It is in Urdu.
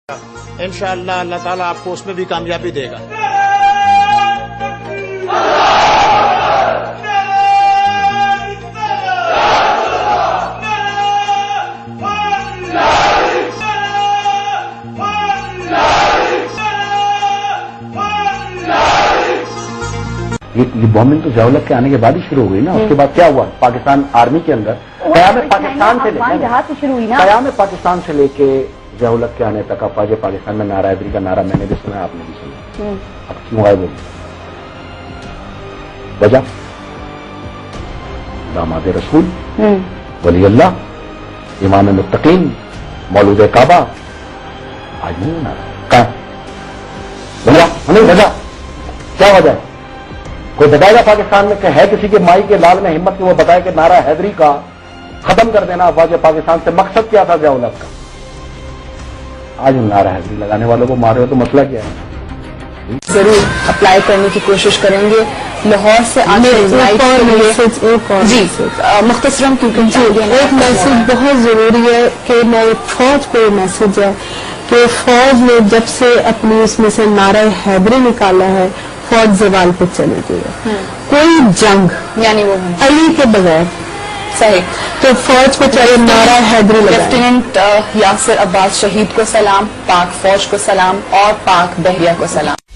انشاءاللہ اللہ تعالیٰ آپ کو اس میں بھی کامیابی دے گا۔ یہ بومبنگ تو ضیاء الحق کے آنے کے بعد ہی شروع ہوئی نا، اس کے بعد کیا ہوا؟ پاکستان آرمی کے اندر قیام پاکستان سے لے کے ضیاء الحق کے آنے تک افواج پاکستان میں نعرہ حیدری کا نعرہ میں نے بھی سنا، آپ نے بھی سنا، اب کیوں غائب ہو گئی؟ وجہ داماد رسول، ولی اللہ، امام متقین، مولود کعبہ، آج نہیں نعرہ کہاں وجہ ہمیں وجہ کیا وجہ ہے؟ کوئی بتائے گا پاکستان میں کہ ہے کسی کے مائی کے لال میں ہمت کہ وہ بتائے کہ نعرہ حیدری کا ختم کر دینا افواج پاکستان سے مقصد کیا تھا ضیاء الحق کا؟ آج ہم نعرہ حیدری لگانے والوں کو مار رہے ہو تو مسئلہ کیا ہے؟ ضرور اپلائی کرنے کی کوشش کریں گے۔ لاہور سے جی مختصراً کیونکہ ایک میسج بہت ضروری ہے کہ میرے فوج کو یہ میسج ہے کہ فوج نے جب سے اپنی اس میں سے نعرہ حیدری نکالا ہے فوج زوال پہ چلی گئی ہے، کوئی جنگ یعنی وہ علی کے بغیر صحیح تو فوج کو چاہیے نعرہ حیدری لگائے۔ لیفٹیننٹ یاسر عباس شہید کو سلام، پاک فوج کو سلام اور پاک بحریہ کو سلام۔